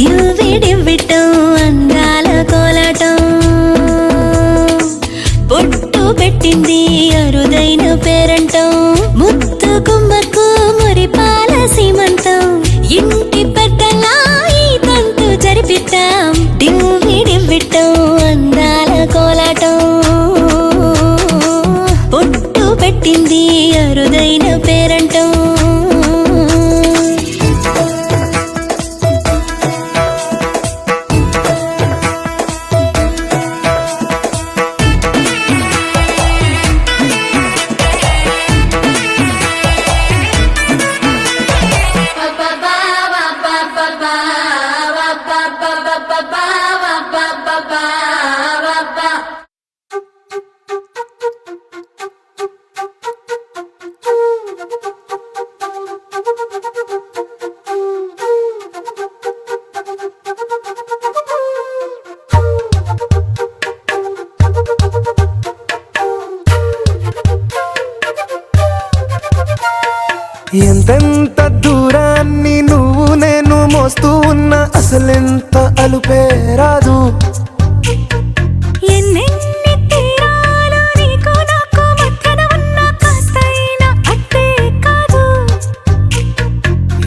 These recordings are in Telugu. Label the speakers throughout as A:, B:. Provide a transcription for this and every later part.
A: డివ్వి డివ్విటం అందాల కోలాటం బొట్టు పెట్టింది అరుదైన పేరంటం ముత్తు గుమ్మకు మురిపాల సీమంతం ఇంటి పెద్దలా ఈ తంతు జరిపిద్దాం డివ్వి డివ్విటం అందాల కోలాటం బొట్టు పెట్టింది అరుదైన పేరంటం
B: ఎంతెంత దూరాన్ని నువ్వు నేను మోస్తూ ఉన్నా అసలెంత అలుపే రాదు
A: ఎన్నెన్ని తీరాలు నీకు నాకు మధ్యన ఉన్న కాస్తైనా అట్టే కాదు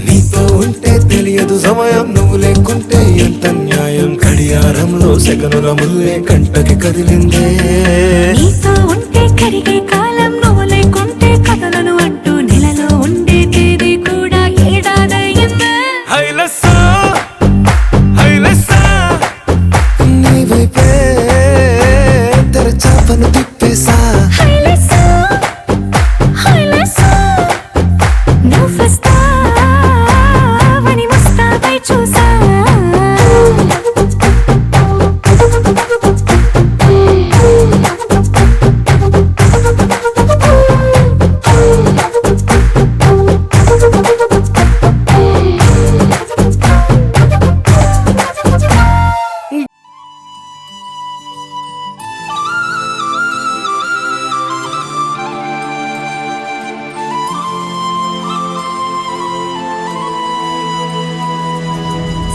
B: నీతో ఉంటే తెలియదు సమయం నువ్వు లేకుంటే ఎంత న్యాయం గడియారంలో సెకనుల ముల్లే కంటకి కదిలిందే
A: నీతో ఉంటే కరిగే కాలం నువ్వు లేకుంటే కథలను అంటూ నెలలో ఉండే తేదీ కూడా ఏడాదయ్యిందే
B: హైలెస్సా హైలెస్సా నీ వైపే తెరచాపను తిప్పేసా
A: హైలెస్సా హైలెస్సా నువ్వు వస్తావని ముస్తాబై చూసా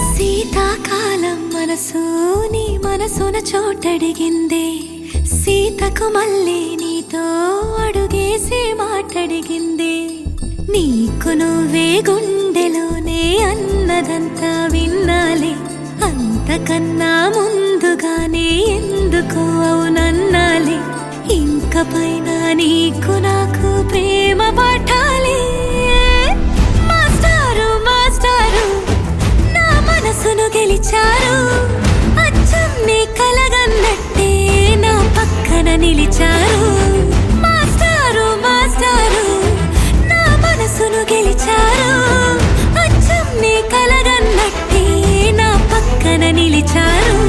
A: శీతాకాలం మనసు నీ మనసున చోటడిగిందే సీతకు మళ్ళీ నీతో అడుగేసి మాటడిగిందే నీకు నువ్వే గుండెలోనే అన్నదంతా విన్నాలే అంతకన్నా ముందుగానే ఎందుకు అవునన్నాలే ఇంక పైన నీకు నాకు ప్రేమ పాఠాలే మాస్టారు మాస్టారు నా మనసును గెలిచారు అచ్చం నీ కలగన్నట్టే నా పక్కన నిలిచారు మాస్టారు మాస్టారు నా మనసును గెలిచారు అచ్చం నీ కలగన్నట్టే నా పక్కన నిలిచారు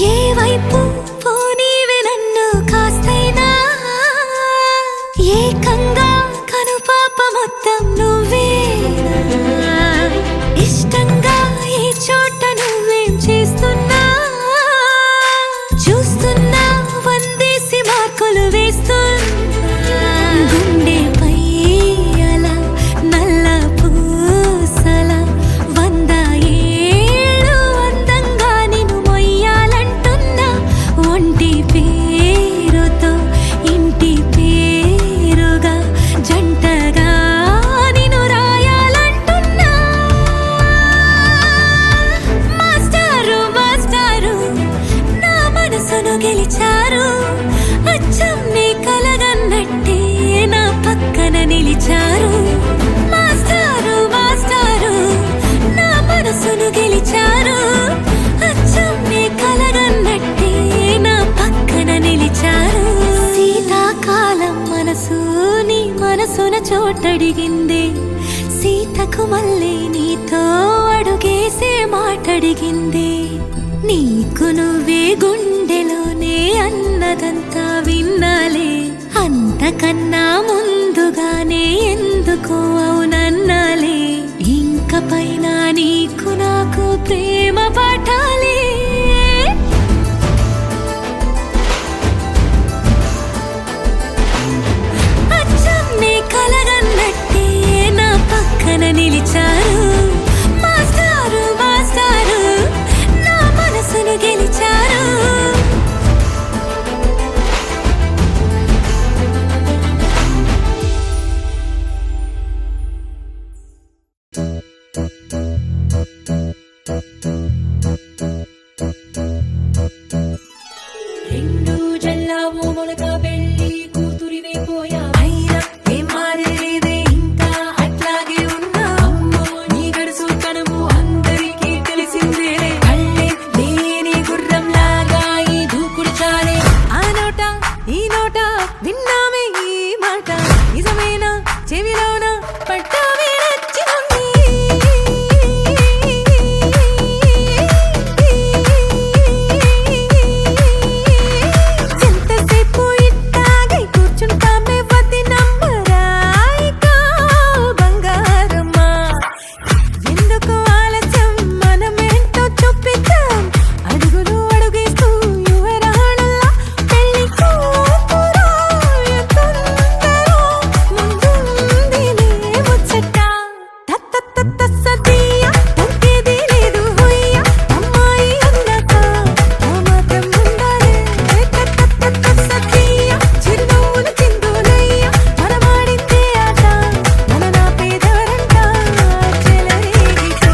A: ఏ వైపు పోనీవి నన్ను కాస్తైనా ఏకంగా కనుపాప మొత్తం నువ్వే ఇష్టంగా ఏ చోట నువ్వేం చేస్తున్నా చూస్తున్నా వందేసి మార్కులు వేస్తున్నా గుండెపై అలా నల్ల పూసల 100 ఏళ్ళు అందంగా నిన్ను మొయ్యాలంటున్నా ఒంటి పేరుతో ఇంటి పేరుగా జంటగా నిన్ను రాయాలంటున్నా మాస్టారు మాస్టారు నా మనసును గెలిచారు అచ్చం నీ కలగన్నట్టే నా పక్కన నిలిచారు మాస్టారు మాస్టారు నా మనసును గెలిచారు అచ్చం నీ కలగన్నట్టే మల్లె నీతో అడుగేసే మాటడిగింది నీకు నువ్వే గుండెలోనే అన్నదంతా విన్నాలే అంతకన్నా ముందుగానే ఎందుకో అవునన్నాలే ఇంక పైన నీకు నాకు ప్రేమ పాఠాలే అచ్చం నీ కలగన్నట్టే నా పక్కన నిలిచారు మాస్టారు మాస్టారు నా మనసును గెలిచారు రెండు జల్లావు మొలక పెళ్ళి కూతురివే పోయా అయినా ఏం మారేదే ఇంకా అట్లాగే ఉన్నా అమ్మో నీ గడుసు కనుము అందరికీ తెలిసిందేలే కళ్ళే లేని గుర్రం లాగా ఈ దూకుడు చాలే ఆ నోట ఈ నోట విన్నామే ఈ మాట నిజమేనా చెవిలోన పట్టామే నచ్చినుంది ఎంతసేపు ఇట్టాగే కూర్చుంటామే వదినమ్మరా ఇక బంగారమ్మా ఎందుకు ఆలస్యం మనమేంటో చూపిద్దాం అడుగులు అడుగేస్తూ యువరాణల్లా పెళ్లి కూతురు ఎంతుందరో ముందుందిలే ముచ్చట తత్త సదియ తగ్గేది లేదు హొయ్య అమ్మాయి అన్నాక ఆ మాత్రం ఉండాలి తత్త సదియ చిరునవ్వులు చిందులయ్య మనమాడిందే ఆట మన నా పేదవరంట చెలరేగితో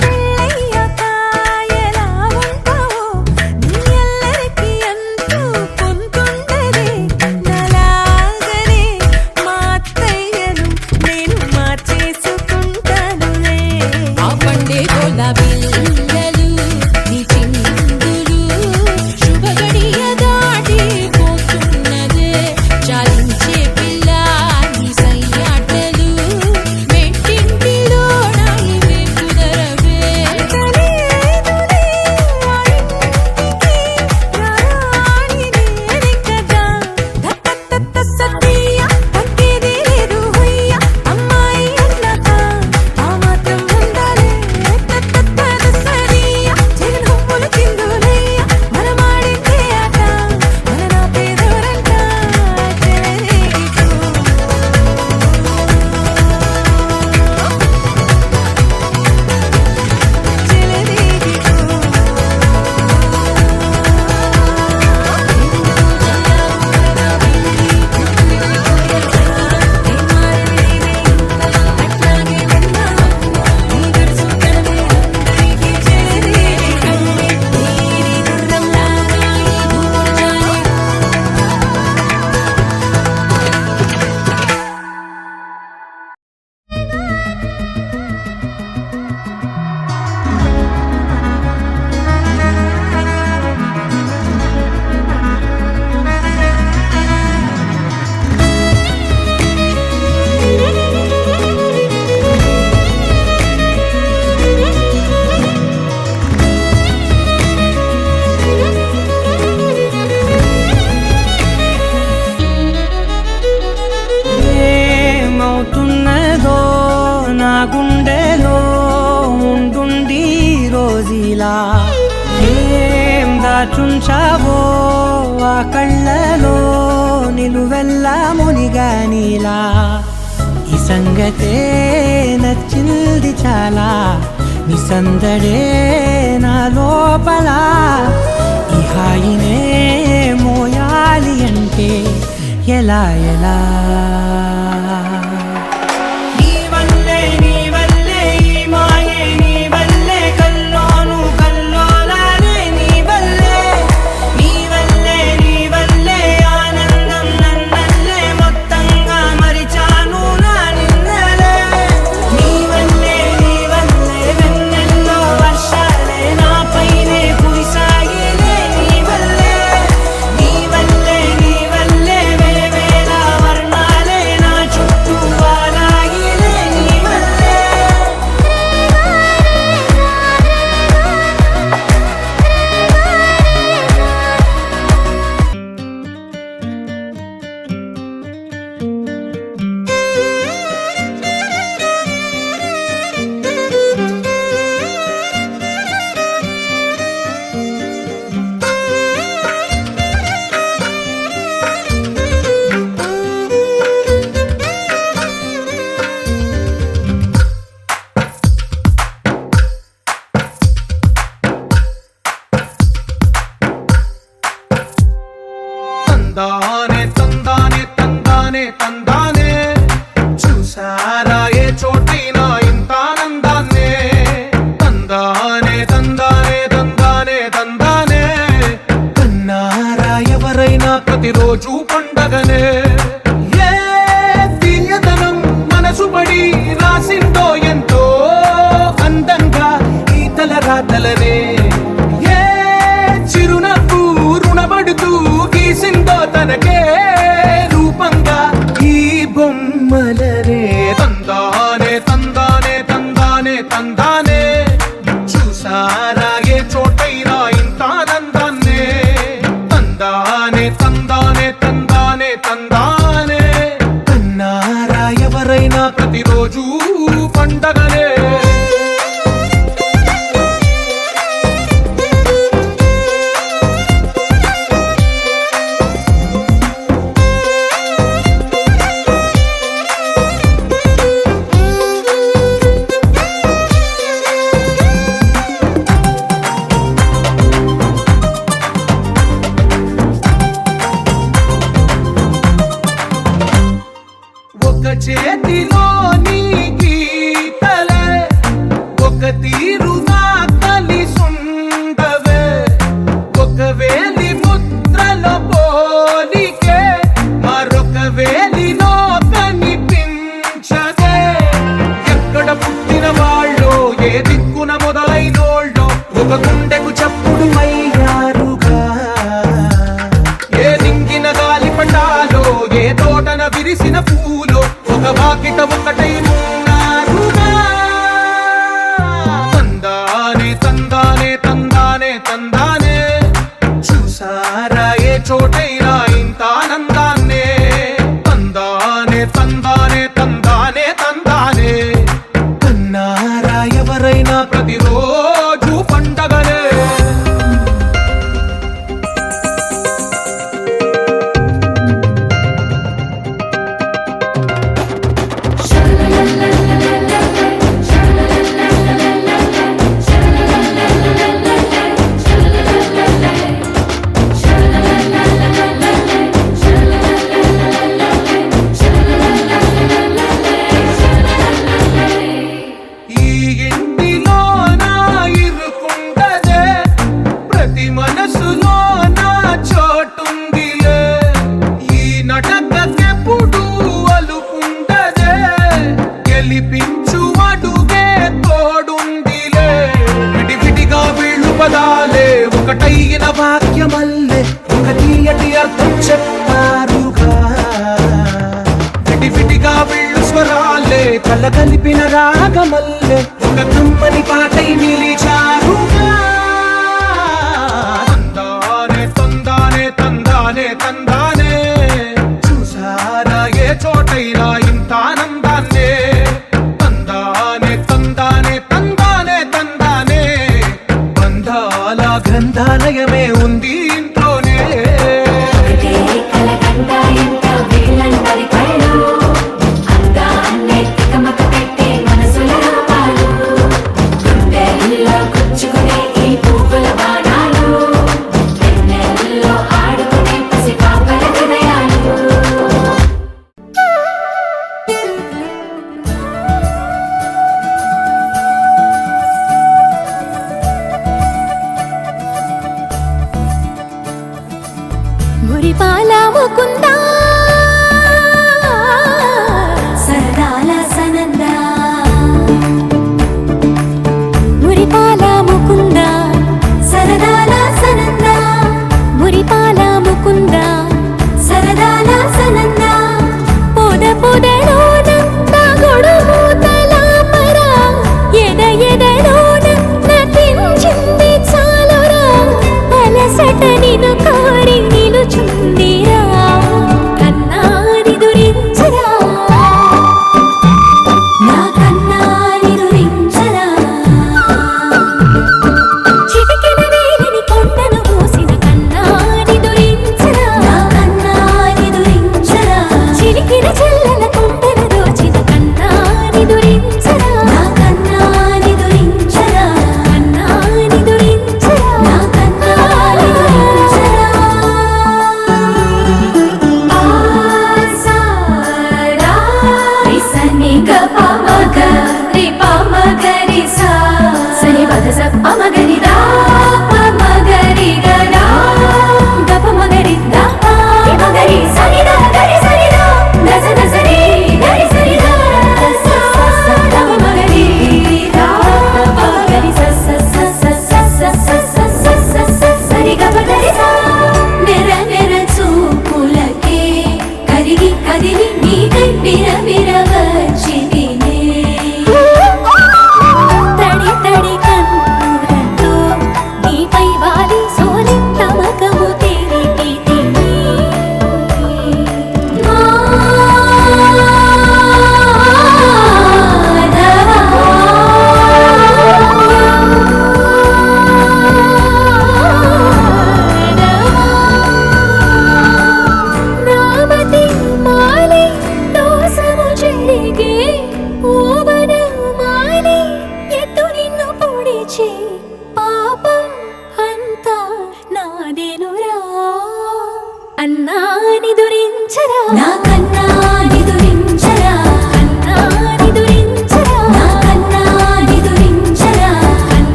A: పెళ్ళయ్యాక ఎలా ఉంటావో నీ ఎల్లరికి అంటూ పొందుండదే నాలాగనే మా అత్తయ్యను నేను మార్చేసుకుంటానులే ఆ పండే గోలాబిల్లలు నీ చిందులు శుభ గడియ దాటి పోతున్నదే చాలించే పిల్ల నీ సయ్యాటలు మెట్టింటిలో నాయివే కుదరవే అంతలేదులే ఆ ఇంటికి రాణి నేనే కదా తత్త సత్య తగ్గేది లేదు హొయ్య అమ్మాయి అన్నాక ఆ మాత్రం ఉండాలి తత్త సరియ చిరునవ్వులు చిందులయ్య మనమాడిందే ఆట మన నా పేదవరంట చెలరేగితో
C: ఏమవుతున్నదో నా గుండెలో ఉండుండి రోజీలా ఏం దాచుంచావో ఆ కళ్ళలో నిలువెల్లా మునిగానిలా ఈ సంగతే నచ్చింది చాలా నీ సందడే నా లోపల ఈ హాయినే మోయాలి అంటే ఎలా ఎలా నీ వల్లే ఈ మాయే నీ వల్లే కల్లోను కల్లోలానే నీ వల్లే ఆనందం నన్నల్లే మొత్తంగా మరిచాను నా నిన్నలే నీ వల్లే వెన్నెల్లో వర్షాలే నా పైనే కురిసాగిలే నీ వల్లే
D: పండగనే. ఒక చేతిలో నీ గీతలే ఒక తీరుగా కలిసుండవే, ఒక వేలి ముద్రలో పోలికే మరొక వేలిలో కనిపించదే. ఎక్కడ పుట్టిన వాళ్ళో ఏ దిక్కున మొదలైనోళ్ళో ఒక గుండెకు చప్పుడు అయ్యారుగా. ఏ దింగిన గాలి పటాలో ఏ తోటన విరిసిన పూలో ఒక వాకిట ఒకటై ఉన్నారుగా. తందానే తందానే తందానే తందానే, చూసారా ఏ చోటైనా ఇంత ఆనందాన్నే. తందానే తందానే తందానే తందానే, కన్నారా ఎవరైనా ప్రతిరోజు పండగనే. ఈ ఇంటిలో నా ఇరుకుండదే, ప్రతి మనసులో నా చోటుందిలే. ఈ నటకెప్పుడు అలుకుండదే, గెలిపించు అడుగే తోడుందిలే. విడివిడిగా వీళ్ళు పదాలే ఒకటైన వాక్యమల్లే ఒక తీయటి అర్థం చెప్పారుగా. విడివిడిగా వీళ్ళు స్వరాలే కలగలిపిన రాగమల్లే ఒక కమ్మని పాటై నిలిచారుగా. తందానే తందానే తందానే తందానే, చూసారా ఏ చోటైనా ఇంత ఆనందాన్నే. తందానే తందానే తందానే తందానే, బంధాల గ్రంథాలయమే ఉంది ఇంట్లోనే.
A: ఒకటే కలకండ ఎంత వీళ్ళందరి కళ్ళు, అందాన్నే తికమక పెట్టే మనసుల పాలు, గుండెల్లో గుచ్చుకునే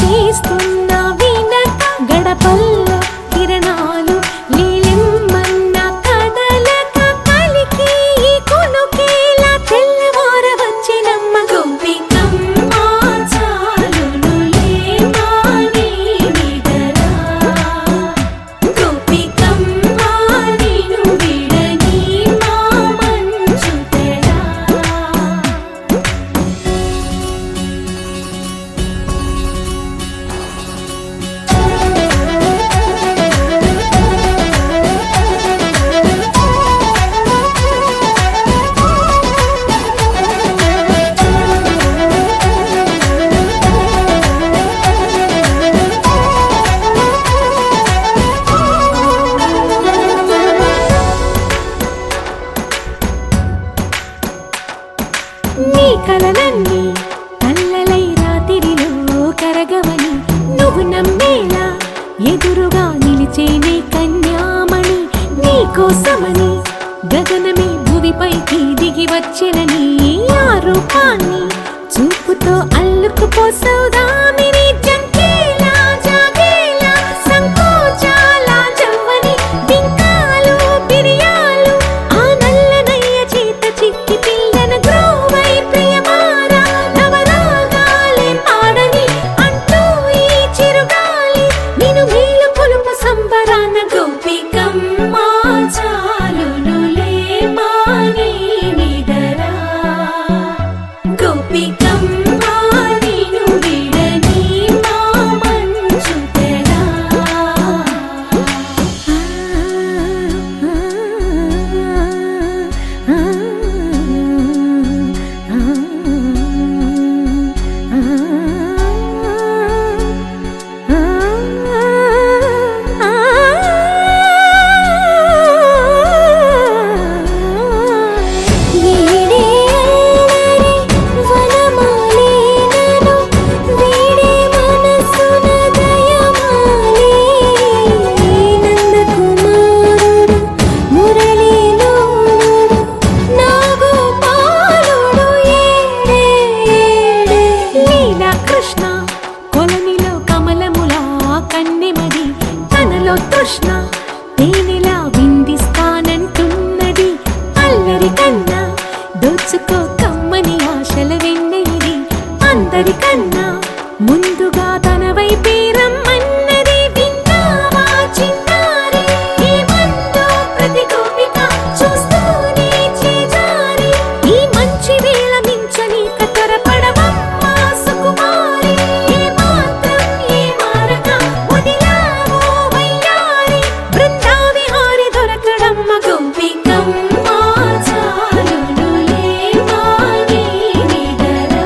A: చేస్తున్న వినక గడపల్లో కిరణాలు నీలిమ్మన్న కదలక కలికి ఈ కొనుకేలా తెల్లవార వచ్చినమ్మ గోపికమ్మ చాలునులే మాని నిదరా గోపికమ్మ నిను విడని మా మంచు తెరా నీ కలలన్నీ కల్లలై రాత్రిలో కరగవని నువ్వు నమ్మేలా ఎదురుగా నిలిచేనే కన్యామణి నీ కోసమని గగనమే భువిపైకి దిగి వచ్చినని ఆ రూపాన్ని చూపుతో అల్లుకుపోసౌదామిని జంకేలా జాగేలా సంకోచాల జవ్వని బింకాలు బిరియాలు ఆ నల్లనయ్య చేత చిక్కి పిల్లన గ్రోవై ప్రియమారా నవరాగాలే పాడని అంటూ ఈ చిరుగాలి నిన్ను మేలు పొలుపు సంబరాన గోపికమ్మ చాలునులే మాని నిదరా గోపికమ్మ నిను విడని మా మంచు తెరా వీడే అల్లరి వనమాలినను వీడే మనసున దయమాలి నందకుమారుడు మురళీలోనుడు నాగోపాలుడు ఏడే లీలా కృష్ణ కొలనిలో కమలములా కన్నెమది తనలో తృష్ణ తేనెలా విందిస్తానంటున్నది అల్లరి కన్నా దోచుకో కమ్మని ఆశల వెన్నెయిది అందరికన్నా ముందుగా తన వైపే రమ్మన్నది విన్నావా చిన్నారి ఈ మందో ప్రతి గోపిక చూస్తూనే చేజారి ఈ మంచి వేళ మించని కతరపడవమ్మ సుకుమారి ఏ మాత్రం ఏ మారక వదిలావో వయ్యారి బృందావిహారి దొరకడమ్మ గోపికమ్మ చాలునులే మాని నిదరా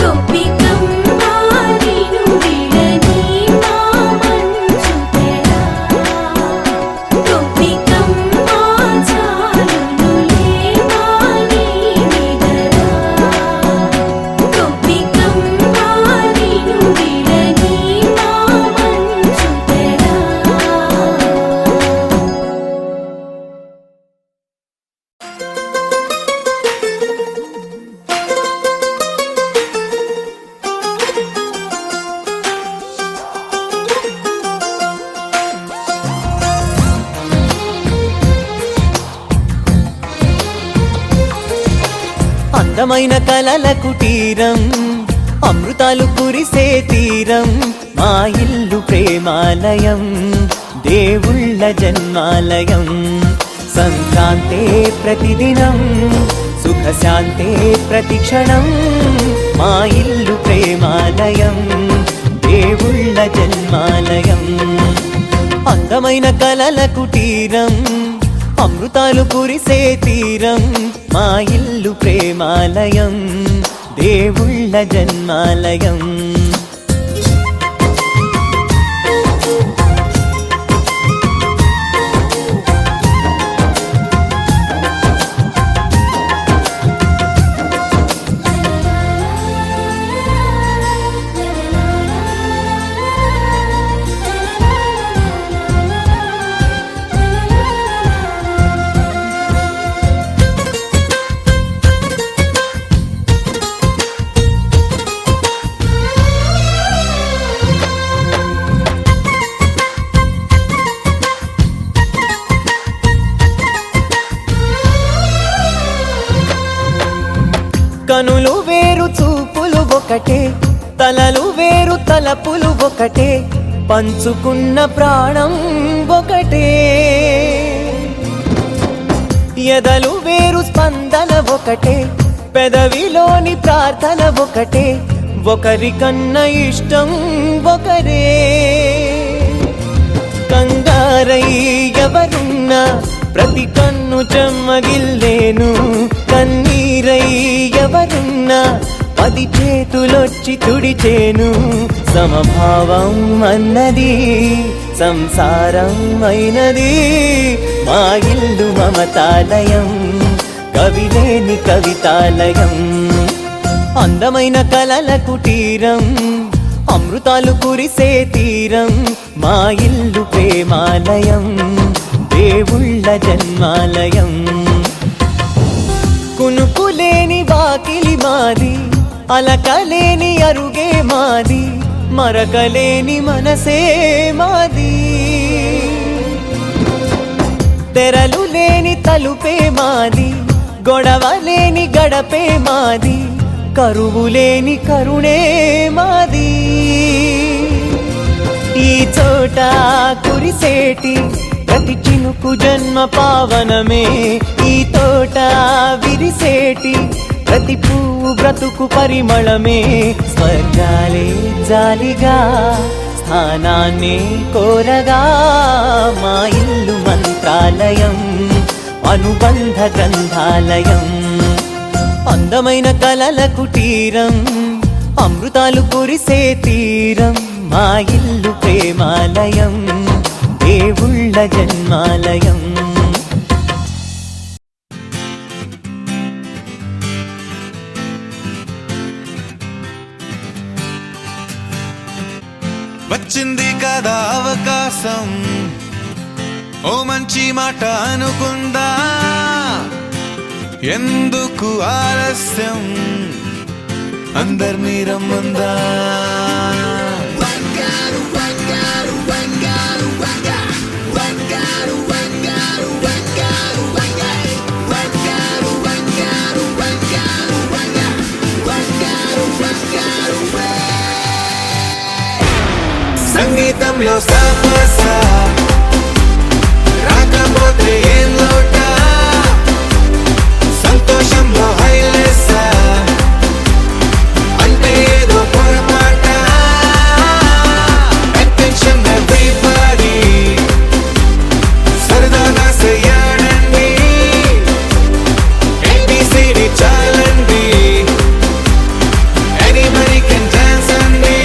A: గోపికమ్మ నిను విడని మా మంచు తెరా గోపికమ్మ చాలునులే మాని నిదరా గోపికమ్మ నిను విడని మా మంచు తెరా
C: అందమైన కలల కుటీరం అమృతాలు కురిసే తీరం మా ఇల్లు ప్రేమాలయం దేవుళ్ళ జన్మాలయం సంక్రాంతే ప్రతిదినం సుఖశాంతే ప్రతిక్షణం మా ఇల్లు ప్రేమాలయం దేవుళ్ళ జన్మాలయం అందమైన కలల కుటీరం అమృతాలు కురిసే తీరం మా ఇల్లు ప్రేమాలయం దేవుళ్ళ జన్మాలయం వేరు చూపులు ఒకటే, తలలు వేరు తలపులు ఒకటే, పంచుకున్న ప్రాణం ఒకటే. ఎదలు వేరు స్పందన ఒకటే, పెదవిలోని ప్రార్థన ఒకటే, ఒకరికన్నా ఇష్టం ఒకరే. కంగారై ఎవరున్నా ప్రతి కన్ను చెమ్మగిల్లేను, కన్నీరై ఎవరున్నా 10 చేతులొచ్చి తుడిచేను. సమభావం అన్నది సంసారం అయినది, మా ఇల్లు మమతాలయం, కవిలేని కవితాలయం. అందమైన కలల కుటీరం, అమృతాలు కురిసే తీరం, మా ఇల్లు ప్రేమాలయం, దేవుళ్ళ జన్మాలయం. కునుకులేని వాకిలి మాది, అలకలేని అరుగే మాది, మరకలేని మనసే మాది. తెరలు లేని తలుపే మాది, గొడవ లేని గడపే మాది, కరువు లేని కరుణే మాది. ఈ చోట కురిసేటి ప్రతి చినుకు జన్మ పావనమే, ఈ తోట విరిసేటి ప్రతి పువ్వు బ్రతుకు పరిమళమే. స్వర్గాలే జాలిగా స్థానాన్ని కోరగా, మా ఇల్లు మంత్రాలయం, అనుబంధ గ్రంథాలయం. అందమైన కలల కుటీరం, అమృతాలు కురిసే తీరం, మా ఇల్లు ప్రేమాలయం, దేవుళ్ళ జన్మాలయం.
B: వచ్చింది కదా అవకాశం, ఓ మంచి మాట అనుకుందా, ఎందుకు ఆలస్యం, అందర్నీ రమ్మందా. సంగీతంలో సమస్య రాకపోతే ఏం లోట, సంతోషంలో హైలెస్స అంటే ఏదో పొరపాట. అటెన్షన్ ఎవ్రీబడీ, సరదాగా చెయ్యాడండి, ABCD చాలండి, ఎనీబడీ కెన్ డాన్స్ అండి.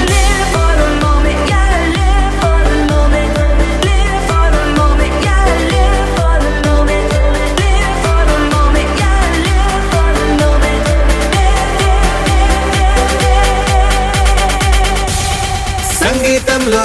A: Live for the moment, yeah, live for the moment. Live for the moment, yeah, live for the moment. Live for the moment, yeah, live for the moment.
B: సంగీతంలో